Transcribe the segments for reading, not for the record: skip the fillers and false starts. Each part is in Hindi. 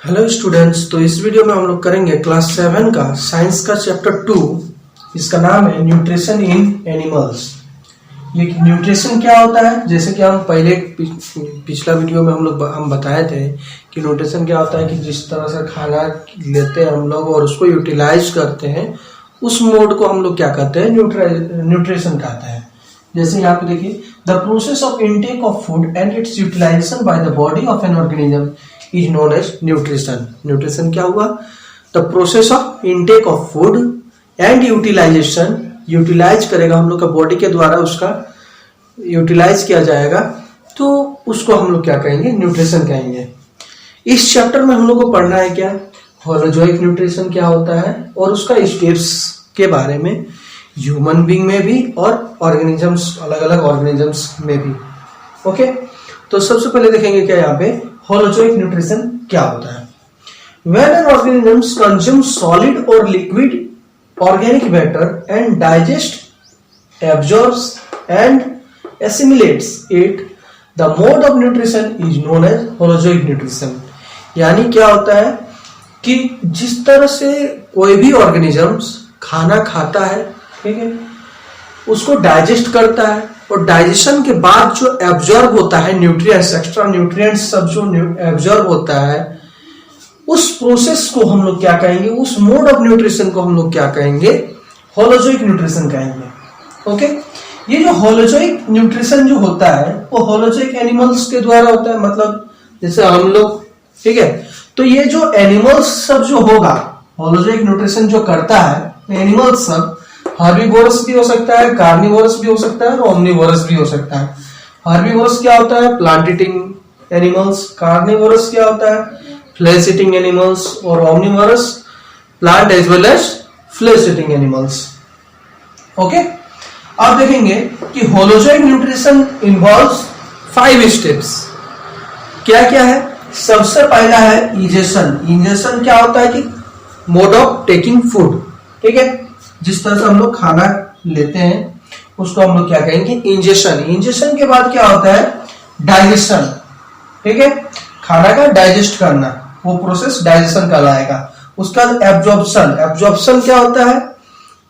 Hello students. तो इस वीडियो में हम लोग करेंगे क्लास 7 का साइंस का चैप्टर 2। इसका नाम है न्यूट्रिशन इन एनिमल्स। ये न्यूट्रिशन क्या होता है, जैसे कि हम पहले पिछला वीडियो में हम बताए थे कि न्यूट्रिशन क्या होता है कि जिस तरह से खाना लेते हैं हम लोग और उसको यूटिलाइज करते हैं, उस मोड को हम लोग क्या कहते हैं, न्यूट्रिशन कहते हैं। जैसे यहाँ पे देखिए, the process of intake of food and its utilization by the body of an organism is known as nutrition. Nutrition क्या हुआ? The process of intake of food and utilization, utilize करेगा हम लोग का बॉडी के द्वारा, उसका यूटिलाइज किया जाएगा, तो उसको हम लोग क्या कहेंगे, न्यूट्रिशन कहेंगे। इस चैप्टर में हम लोग को पढ़ना है क्या, होलोजोइक न्यूट्रिशन क्या होता है और उसका स्टेप्स के बारे में, ह्यूमन बीइंग में भी और ऑर्गेनिजम्स, अलग अलग ऑर्गेनिजम्स में भी। ओके, तो सबसे पहले देखेंगे क्या यहाँ पे होलोजोइक न्यूट्रिशन क्या होता है। When an organism consumes solid or liquid organic matter and digests, absorbs and assimilates it, the mode of nutrition is known as holozoic nutrition। यानी क्या होता है कि जिस तरह से कोई भी ऑर्गेनिजम्स खाना खाता है, ठीक है, उसको डाइजेस्ट करता है और डाइजेशन के बाद जो एब्जॉर्ब होता है न्यूट्रिएंट्स, एक्स्ट्रा न्यूट्रिएंट्स सब जो एब्जॉर्ब होता है, उस प्रोसेस को हम लोग क्या कहेंगे, उस मोड ऑफ न्यूट्रिशन को हम लोग क्या कहेंगे, होलोजोइक न्यूट्रिशन कहेंगे। ओके, ये जो होलोजोइक न्यूट्रिशन जो होता है वो होलोजोइक एनिमल्स के द्वारा होता है, मतलब जैसे हम लोग, ठीक है। तो ये जो एनिमल्स सब जो होगा, होलोजोइक न्यूट्रिशन जो करता है एनिमल्स सब, हर्बीवोरस भी हो सकता है, कार्निवोरस भी हो सकता है और ओमनिवोरस भी हो सकता है। हर्बीवोरस क्या होता है, प्लांट ईटिंग एनिमल्स। कार्निवोरस क्या होता है, फ्लेश ईटिंग एनिमल्स। और omnivorous plant as well as flesh eating animals. Okay, अब देखेंगे कि होलोजोइक न्यूट्रिशन इन्वॉल्व्स 5 स्टेप्स। क्या क्या है? सबसे पहला है इजेशन। इंजेशन क्या होता है कि मोड ऑफ टेकिंग फूड, ठीक है, जिस तरह से हम लोग खाना लेते हैं उसको हम लोग क्या कहेंगे, इंजेशन। इंजेशन के बाद क्या होता है, डाइजेशन, ठीक है, खाना का डाइजेस्ट करना, वो प्रोसेस डाइजेशन कहलाएगा। उसका एब्जॉर्प्शन। एब्जॉर्प्शन क्या होता है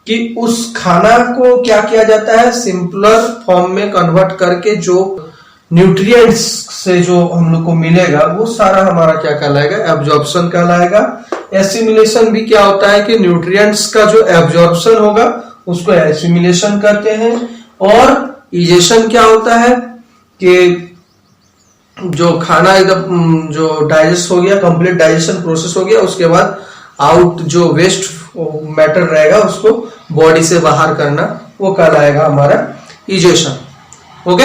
कि उस खाना को क्या किया जाता है, सिंपलर फॉर्म में कन्वर्ट करके जो न्यूट्रिएंट्स से जो हम लोग को मिलेगा वो सारा हमारा क्या कहलाएगा, एब्जॉर्प्शन कहलाएगा। एसिमिलेशन भी क्या होता है कि न्यूट्रिएंट्स का जो एब्जॉर्प्शन होगा उसको एसिमिलेशन कहते हैं। और इजेशन क्या होता है कि जो खाना एकदम जो डाइजेस्ट हो गया, कंप्लीट डाइजेशन प्रोसेस हो गया, उसके बाद आउट जो वेस्ट मैटर रहेगा उसको बॉडी से बाहर करना, वो कहलाएगा हमारा इजेशन। ओके,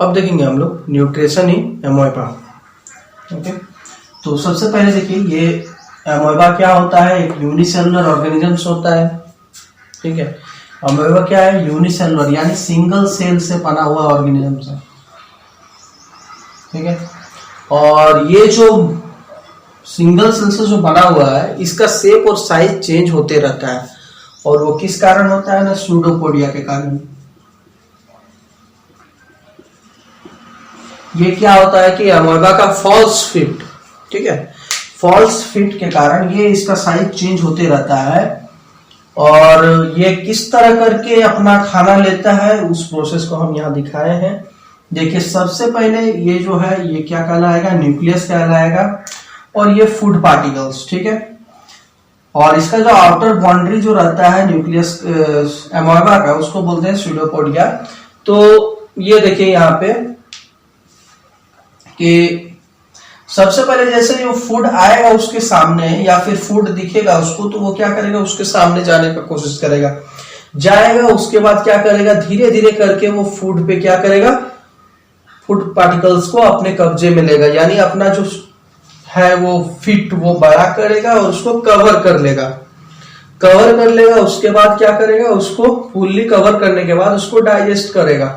अब देखेंगे हम लोग न्यूट्रिशन इन एमोइबा। ओके, तो सबसे पहले देखिए, ये एमोइबा क्या होता है, एक यूनिसेलुलर ऑर्गेनिजम्स होता है, ठीक है। एमोइबा क्या है, यूनिसेलुलर यानी सिंगल सेल से बना हुआ ऑर्गेनिजम्स है, ठीक है। और ये जो सिंगल सेल से जो बना हुआ है, इसका शेप और साइज चेंज होते रहता है, और वो किस कारण होता है ना, सूडोपोडिया के कारण। ये क्या होता है कि एमोइबा का फॉल्स फिट, ठीक है, फॉल्स फिट के कारण ये इसका साइज चेंज होते रहता है। और ये किस तरह करके अपना खाना लेता है उस प्रोसेस को हम यहाँ दिखाए हैं। देखिए, सबसे पहले ये जो है ये क्या कहलाएगा, न्यूक्लियस कहलाएगा, और ये फूड पार्टिकल्स, ठीक है। और इसका जो आउटर बाउंड्री जो रहता है न्यूक्लियस एमोइबा का, उसको बोलते हैं सूडोपोडिया। तो ये देखिए यहाँ पे कि सबसे पहले जैसे जो फूड आएगा उसके सामने, या फिर फूड दिखेगा उसको, तो वो क्या करेगा, उसके सामने जाने का कोशिश करेगा, जाएगा, उसके बाद क्या करेगा, धीरे धीरे करके वो फूड पे क्या करेगा, फूड पार्टिकल्स को अपने कब्जे में लेगा, यानी अपना जो है वो फिट वो बड़ा करेगा और उसको कवर कर लेगा, कवर कर लेगा। उसके बाद क्या करेगा, उसको फुल्ली कवर करने के बाद उसको डाइजेस्ट करेगा,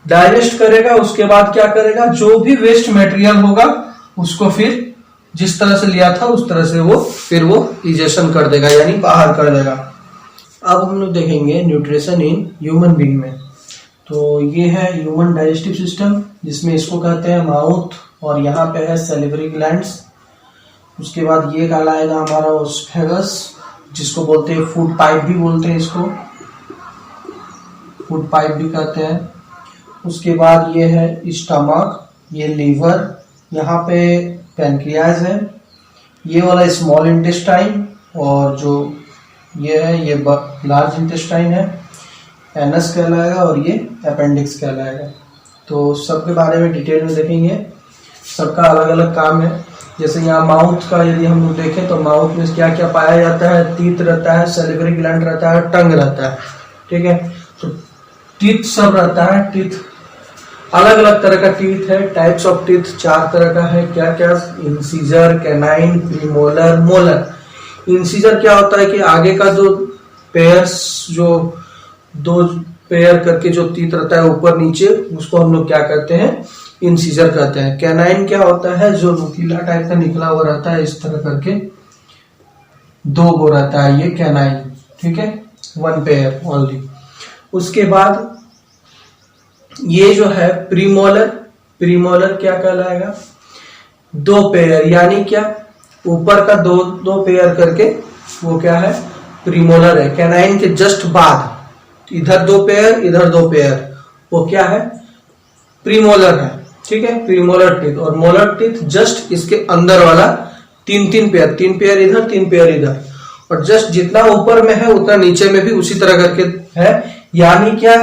डाइजेस्ट करेगा। उसके बाद क्या करेगा, जो भी वेस्ट मटेरियल होगा उसको फिर जिस तरह से लिया था उस तरह से वो फिर वो इजेशन कर देगा, यानी बाहर कर देगा। अब हम लोग देखेंगे न्यूट्रिशन इन ह्यूमन बीइंग में। तो ये है ह्यूमन डाइजेस्टिव सिस्टम, जिसमें इसको कहते हैं माउथ, और यहाँ पे है सैलिवरी ग्लैंड्स। उसके बाद ये कहलाएगा हमारा ओस्फेगस, जिसको बोलते हैं फूड पाइप भी बोलते हैं, इसको फूड पाइप भी कहते हैं। उसके बाद ये है स्टमक, ये लीवर, यहाँ पे पैनक्रियाज है, ये वाला स्मॉल इंटेस्टाइन, और जो ये है ये लार्ज इंटेस्टाइन है, एनस कहलाएगा, और ये अपेंडिक्स कहलाएगा। तो सबके बारे में डिटेल में देखेंगे, सबका अलग अलग काम है। जैसे यहाँ माउथ का यदि हम लोग देखें तो माउथ में क्या क्या पाया जाता है, टीथ रहता है, सैलिवरी ग्लैंड रहता है, टंग रहता है, ठीक है। तो टीथ सब रहता है, टीथ अलग अलग तरह का टीथ है, टाइप्स ऑफ टीथ 4 तरह का है। क्या क्या? Incisor, canine, premolar, molar. Incisor क्या होता है कि आगे का जो पेयर्स, जो 2 पेयर करके जो टीथ रहता है ऊपर नीचे, उसको हम लोग क्या कहते हैं, इंसीजर कहते हैं। कैनाइन क्या होता है, जो नुकीला टाइप का निकला हुआ रहता है, इस तरह करके 2 गो रहता है ये कैनाइन, ठीक है, 1 पेयर ओनली। उसके बाद ये जो है प्रीमोलर, प्रीमोलर क्या कहलाएगा, 2 पेयर, यानी क्या, ऊपर का 2 पेयर करके वो क्या है, प्रीमोलर है। कैनाइन के जस्ट बाद इधर 2 पेयर, इधर 2 पेयर, वो क्या है, प्रीमोलर है, ठीक है, प्रीमोलर टीथ। और मोलर टीथ जस्ट इसके अंदर वाला 3 पेयर, 3 पेयर इधर, 3 पेयर इधर, और जस्ट जितना ऊपर में है उतना नीचे में भी उसी तरह करके है। यानी क्या,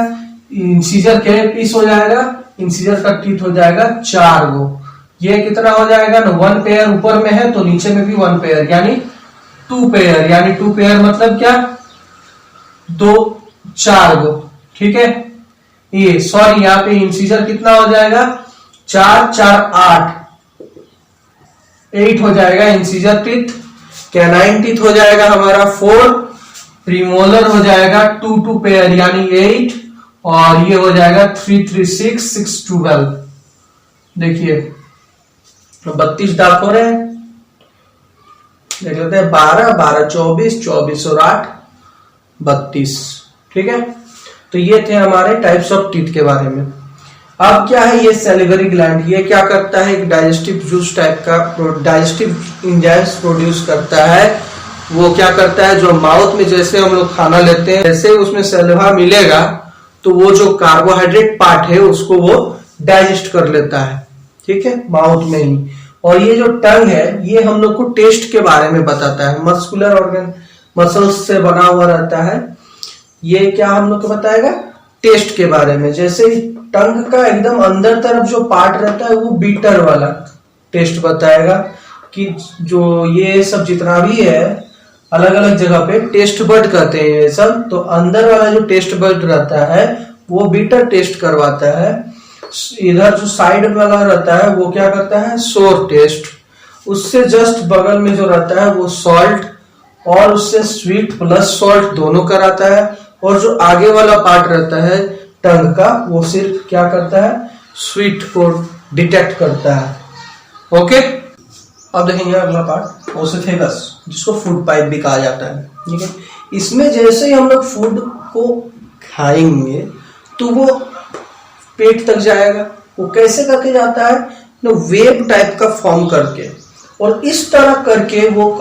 इंसीजर के पीस हो जाएगा, इंसीजर का टीथ हो जाएगा 4 गो। ये कितना हो जाएगा ना, 1 पेयर ऊपर में है तो नीचे में भी 1 पेयर, यानी 2 पेयर, यानी 2 पेयर मतलब क्या, 4 गो, ठीक है। ये सॉरी, यहाँ पे इंसीजर कितना हो जाएगा, 4 4 8 हो जाएगा इंसीजर टीथ। कैनाइन टीथ हो जाएगा हमारा 4, प्रीमोलर हो जाएगा 2 पेयर यानी 8, और ये हो जाएगा 3 3 6 6 12। देखिए 32 दांत हो रहे हैं, देख लेते हैं, 12 12 24 24 और 8 32, ठीक है। तो ये थे हमारे टाइप्स ऑफ टीथ के बारे में। अब क्या है, ये सैलिवरी ग्लैंड, ये क्या करता है, एक डाइजेस्टिव जूस टाइप का डाइजेस्टिव एंजाइम्स प्रोड्यूस करता है। वो क्या करता है, जो माउथ में जैसे हम लोग खाना लेते हैं, जैसे उसमें सैलिवा मिलेगा तो वो जो कार्बोहाइड्रेट पार्ट है उसको वो डाइजेस्ट कर लेता है, ठीक है, माउथ में ही। और ये जो टंग है ये हम लोग को टेस्ट के बारे में बताता है, मस्कुलर ऑर्गन, मसल्स से बना हुआ रहता है। ये क्या हम लोग को बताएगा, टेस्ट के बारे में। जैसे टंग का एकदम अंदर तरफ जो पार्ट रहता है वो बीटर वाला टेस्ट बताएगा, कि जो ये सब जितना भी है अलग अलग जगह पे टेस्ट बड कहते हैं ये सब, तो अंदर वाला जो टेस्ट बड रहता है वो बीटर टेस्ट करवाता है। इधर जो साइड वाला रहता है वो क्या करता है, सोर टेस्ट। उससे जस्ट बगल में जो रहता है वो सॉल्ट, और उससे स्वीट प्लस सॉल्ट दोनों कराता है। और जो आगे वाला पार्ट रहता है टंग का, वो सिर्फ क्या करता है, स्वीट को डिटेक्ट करता है। ओके, अब देखेंगे अगला पार्ट, ओसोफेगस, जिसको फूड पाइप भी कहा जाता है, ठीक है। इसमें जैसे ही हम लोग फूड को खाएंगे तो वो पेट तक जाएगा। वो कैसे करके जाता है, वेव टाइप का फॉर्म करके, और इस तरह करके वो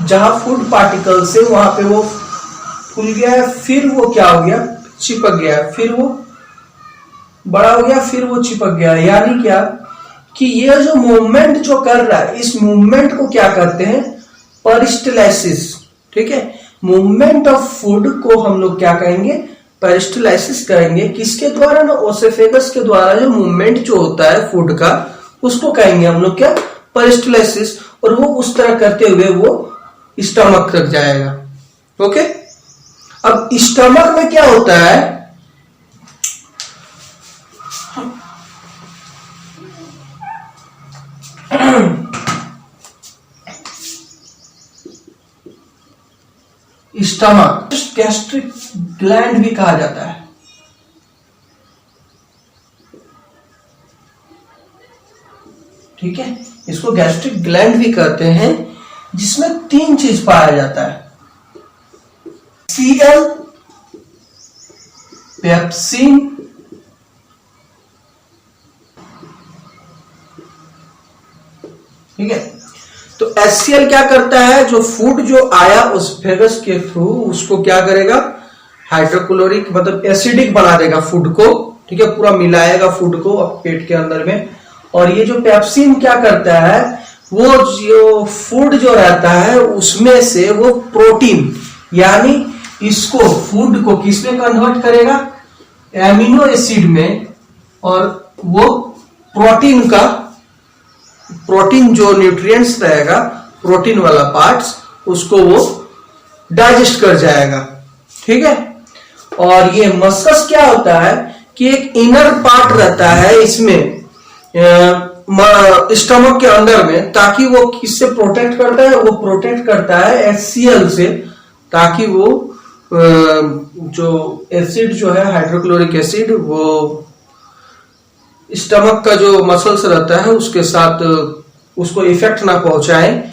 जहां फूड पार्टिकल से वहां पे वो खुल गया है, फिर वो क्या हो गया, चिपक गया, फिर वो बड़ा हो गया, फिर वो चिपक गया। यानी क्या कि ये जो मूवमेंट जो कर रहा है, इस मूवमेंट को क्या करते हैं, पेरिस्टाल्सिस, ठीक है। मूवमेंट ऑफ फूड को हम लोग क्या कहेंगे, पेरिस्टाल्सिस कहेंगे। किसके द्वारा ना, ओसोफेगस के द्वारा जो मूवमेंट जो होता है फूड का, उसको कहेंगे हम लोग क्या, पेरिस्टाल्सिस। और वो उस तरह करते हुए वो स्टमक तक जाएगा। ओके, अब स्टमक में क्या होता है, स्टमक गैस्ट्रिक ग्लैंड भी कहा जाता है, ठीक है। इसको गैस्ट्रिक ग्लैंड भी कहते हैं, जिसमें 3 चीज पाया जाता है, सीएल, पेप्सिन, ठीक है। तो HCl क्या करता है, जो फूड जो आया उस फेगस के थ्रू उसको क्या करेगा, हाइड्रोक्लोरिक मतलब एसिडिक बना देगा फूड को, ठीक है, पूरा मिलाएगा फूड को पेट के अंदर में। और ये जो पेप्सिन क्या करता है, वो जो फूड जो रहता है उसमें से वो प्रोटीन यानी इसको फूड को किसमें कन्वर्ट करेगा, एमिनो एसिड में, और वो प्रोटीन जो न्यूट्रिएंट्स रहेगा, प्रोटीन वाला पार्ट्स, उसको वो डाइजेस्ट कर जाएगा, ठीक है। और ये मस्कस क्या होता है कि एक इनर पार्ट रहता है इसमें स्टमक के अंदर में, ताकि वो किससे प्रोटेक्ट करता है, वो प्रोटेक्ट करता है HCl से, ताकि वो जो एसिड जो है हाइड्रोक्लोरिक एसिड वो स्टमक का जो मसल्स रहता है उसके साथ उसको इफेक्ट ना पहुंचाए।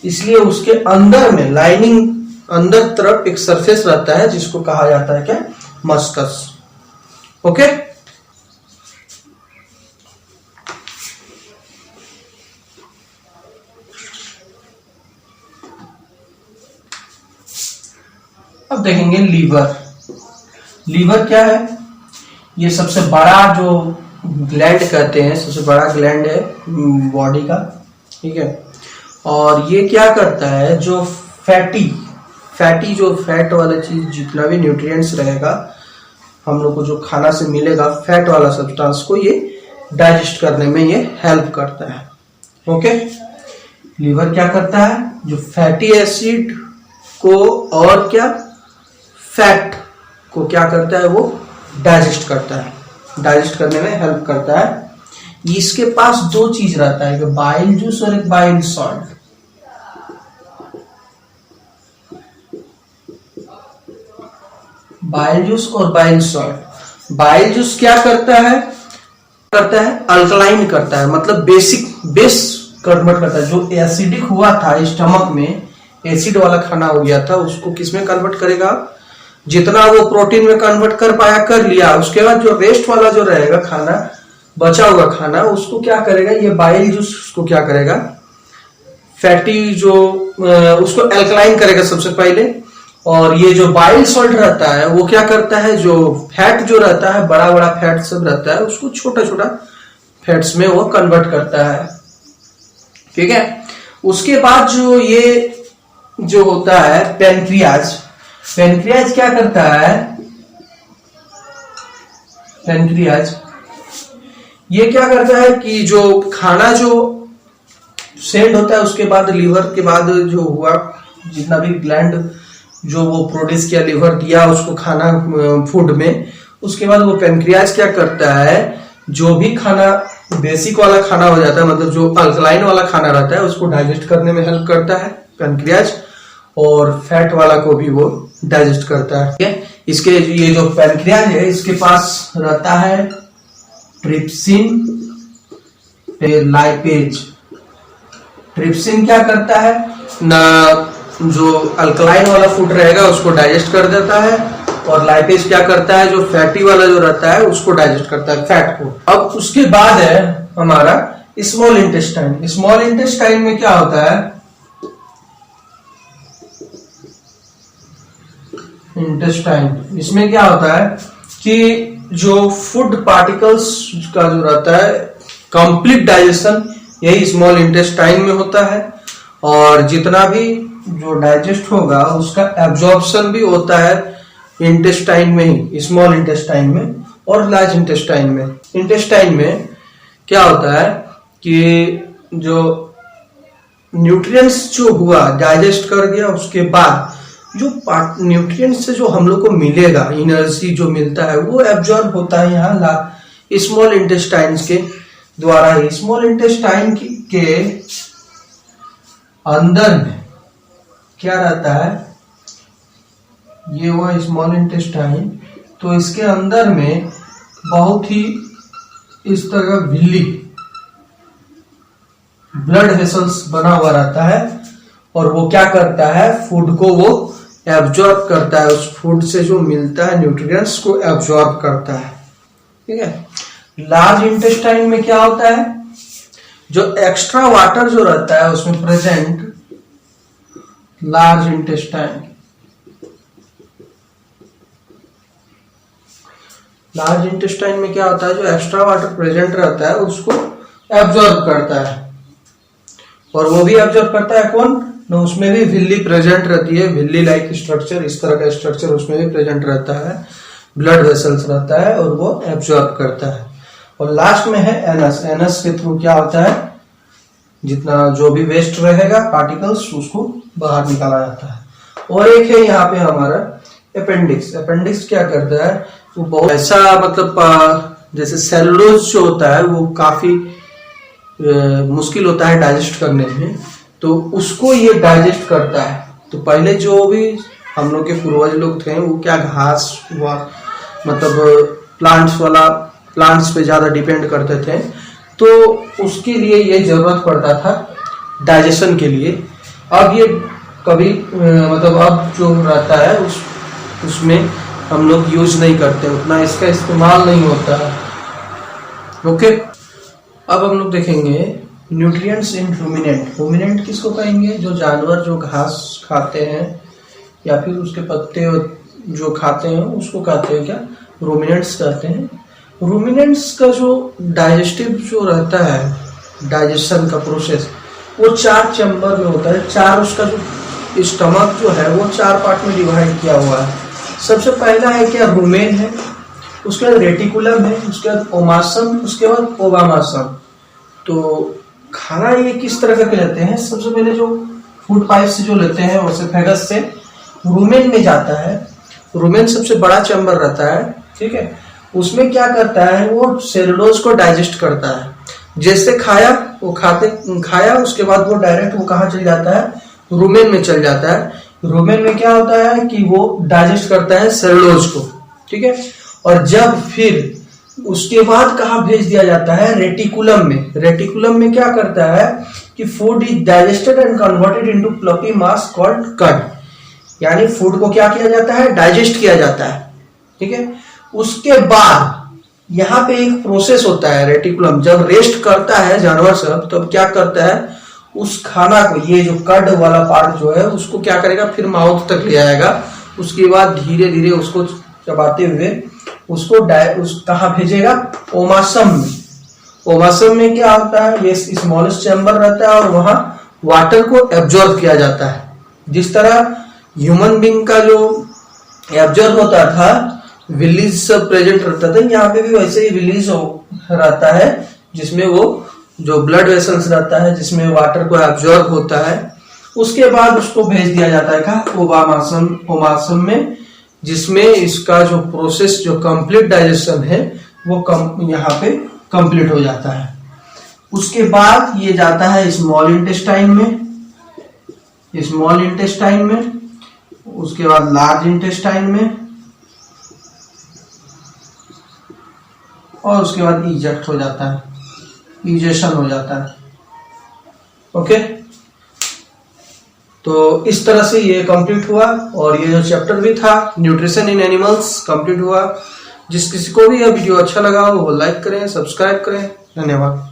इसलिए उसके अंदर में लाइनिंग अंदर तरफ एक सरफेस रहता है जिसको कहा जाता है क्या, मस्कस। ओके, अब देखेंगे लीवर क्या है। ये सबसे बड़ा जो ग्लैंड कहते हैं, सबसे बड़ा ग्लैंड है बॉडी का, ठीक है। और ये क्या करता है, जो फैटी जो फैट वाला चीज, जितना भी न्यूट्रिएंट्स रहेगा हम लोग को जो खाना से मिलेगा, फैट वाला सब्सटेंस को ये डाइजेस्ट करने में ये हेल्प करता है। ओके, लीवर क्या करता है, जो फैटी एसिड को और क्या फैट को क्या करता है, वो डाइजेस्ट करता है, डाइजेस्ट करने में हेल्प करता है। इसके पास दो चीज रहता है, एक बाइल जूस और एक बाइल सॉल्ट। बाइल जूस और बाइल सॉल्ट। बाइल जूस क्या करता है अल्कलाइन करता है, मतलब बेस कन्वर्ट करता है। जो एसिडिक हुआ था स्टमक में, एसिड वाला खाना हो गया था, उसको किसमें कन्वर्ट करेगा, जितना वो प्रोटीन में कन्वर्ट कर पाया कर लिया। उसके बाद जो रेस्ट वाला जो रहेगा खाना, बचा हुआ खाना, उसको क्या करेगा, ये बाइल जूस उसको क्या करेगा, फैटी जो उसको अल्कलाइन करेगा सबसे पहले। और ये जो बाइल सॉल्ट रहता है वो क्या करता है, जो फैट जो रहता है, बड़ा बड़ा फैट सब रहता है, उसको छोटा छोटा फैट्स में वो कन्वर्ट करता है, ठीक है। उसके बाद जो ये जो होता है पैनक्रियाज क्या करता है, पैनक्रियाज ये क्या करता है कि जो खाना जो सेंड होता है, उसके बाद लीवर के बाद जो हुआ जितना भी ग्लैंड जो वो प्रोड्यूस किया, लीवर दिया उसको खाना फूड में, उसके बाद वो पैनक्रियाज क्या करता है, जो भी खाना बेसिक वाला खाना हो जाता है, मतलब जो अल्कलाइन वाला खाना रहता है, उसको डाइजेस्ट करने में हेल्प करता है पैनक्रियाज, और फैट वाला को भी वो डाइजेस्ट करता है, ठीक है। इसके ये जो पैनक्रियाज है, इसके पास रहता है ट्रिप्सिन, लाइपेज। ट्रिप्सिन क्या करता है ना, जो अल्कलाइन वाला फूड रहेगा उसको डाइजेस्ट कर देता है, और लाइपेज क्या करता है, जो फैटी वाला जो रहता है उसको डाइजेस्ट करता है, फैट को। अब उसके बाद है हमारा स्मॉल इंटेस्टाइन। स्मॉल इंटेस्टाइन में क्या होता है, इंटेस्टाइन, इसमें क्या होता है कि जो फूड पार्टिकल्स का जो रहता है कंप्लीट डाइजेशन यही स्मॉल इंटेस्टाइन में होता है, और जितना भी जो डाइजेस्ट होगा उसका एब्जॉर्प्शन भी होता है इंटेस्टाइन में ही, स्मॉल इंटेस्टाइन में और लार्ज इंटेस्टाइन में। इंटेस्टाइन में क्या होता है कि जो न्यूट्रिएंट्स जो हुआ डाइजेस्ट कर गया, उसके बाद जो न्यूट्रिएंट्स से जो हम लोग को मिलेगा, एनर्जी जो मिलता है, वो एब्जॉर्ब होता है यहाँ स्मॉल इंटेस्टाइन के द्वारा ही। स्मॉल इंटेस्टाइन के अंदर में क्या रहता है, ये हुआ स्मॉल इंटेस्टाइन, तो इसके अंदर में बहुत ही इस तरह विल्ली ब्लड वेसल्स बना हुआ रहता है, और वो क्या करता है, फूड को वो एब्जॉर्ब करता है, उस फूड से जो मिलता है न्यूट्रिएंट्स को एब्जॉर्ब करता है, ठीक है। लार्ज इंटेस्टाइन में क्या होता है, जो एक्स्ट्रा वाटर जो रहता है उसमें present large intestine, large intestine में क्या होता है, जो एक्स्ट्रा वाटर प्रेजेंट रहता है उसको एब्जॉर्ब करता है, और वो भी एब्जॉर्ब करता है कौन ना, उसमें भी विल्ली प्रेजेंट रहती है, विल्ली लाइक स्ट्रक्चर, इस तरह का स्ट्रक्चर उसमें भी प्रेजेंट रहता है, ब्लड वेसल्स रहता है और वो एब्जॉर्ब करता है। और लास्ट में है एनस, एनस के थ्रू क्या होता है, जितना जो भी वेस्ट रहेगा पार्टिकल्स उसको बाहर निकाला जाता है। और एक है यहाँ पे हमारा अपेंडिक्स, अपेंडिक्स क्या करता है, वो बहुत ऐसा मतलब जैसे सेलुलोज जो होता है वो काफी मुश्किल होता है डाइजेस्ट करने में, तो उसको ये डाइजेस्ट करता है। तो पहले जो भी हम लोग के पूर्वज लोग थे वो क्या घास हुआ मतलब प्लांट्स पे ज्यादा डिपेंड करते थे, तो उसके लिए ये जरूरत पड़ता था डाइजेशन के लिए। अब ये कभी मतलब अब जो रहता है उसमें हम लोग यूज नहीं करते, उतना इसका इस्तेमाल नहीं होता है। ओके, अब हम लोग देखेंगे न्यूट्रिएंट्स इन रूमिनेंट। रूमिनेंट किसको कहेंगे, जो जानवर जो घास खाते हैं या फिर उसके पत्ते जो खाते हैं उसको कहते हैं क्या, रूमिनेंट्स कहते हैं। रूमिनेंट्स का जो डाइजेस्टिव जो रहता है डाइजेशन का प्रोसेस वो 4 चैम्बर में होता है। 4 उसका जो स्टमक जो है वो 4 पार्ट में डिवाइड किया हुआ है। सबसे पहला है क्या, रूमेन है, उसके बाद रेटिकुलम है, उसके बाद ओमासम, उसके बाद ओवामासम। तो खाना ये किस तरह का लेते हैं, सबसे पहले जो फूड पाइप से जो लेते हैं ओसेफेगस से रूमेन में जाता है। रूमेन सबसे बड़ा चैम्बर रहता है, ठीक है। उसमें क्या करता है, वो सेलुलोज को डाइजेस्ट करता है। जैसे खाया उसके बाद वो डायरेक्ट वो कहाँ चल जाता है, रूमेन में चल जाता है। रूमेन में क्या होता है कि वो डाइजेस्ट करता है सेलुलोज को, ठीक है। और जब फिर उसके बाद कहाँ भेज दिया जाता है, रेटिकुलम में। रेटिकुलम में क्या करता है कि food is digested and converted into fluffy mass called कड, यानी फूड को क्या किया जाता है, डाइजेस्ट किया जाता है, ठीक है। उसके बाद यहाँ पे एक प्रोसेस होता है, रेटिकुलम जब रेस्ट करता है जानवर सब, तब क्या करता है, उस खाना को, ये जो कड वाला पार्ट जो है उसको क्या करेगा, फिर माउथ तक ले आएगा। उसके बाद धीरे धीरे उसको चबाते हुए उसको कहाँ भेजेगा, ओमासम में। ओमासम में क्या होता है, ये स्मॉलेस्ट चैम्बर रहता है और वहां वाटर को एब्जॉर्ब किया जाता है। जिस तरह ह्यूमन बीइंग का जो एब्जॉर्ब होता था, विलीज सब प्रेजेंट रहता था, यहाँ पे भी वैसे ही विलीज रहता है, जिसमें वो जो ब्लड वेसल्स रहता है जिसमें वाटर को एब्जॉर्ब होता है। उसके बाद उसको भेज दिया जाता है कहाँ, ओमासम में, जिसमें इसका जो प्रोसेस जो कंप्लीट डाइजेशन है वो यहाँ पे कंप्लीट हो जाता है। उसके बाद ये जाता है स्मॉल इंटेस्टाइन में, उसके बाद लार्ज इंटेस्टाइन में, और उसके बाद इजेक्ट हो जाता है, इजेशन हो जाता है। ओके, तो इस तरह से ये कंप्लीट हुआ और ये जो चैप्टर भी था न्यूट्रिशन इन एनिमल्स कंप्लीट हुआ। जिस किसी को भी यह वीडियो अच्छा लगा हो वो लाइक करें, सब्सक्राइब करें। धन्यवाद।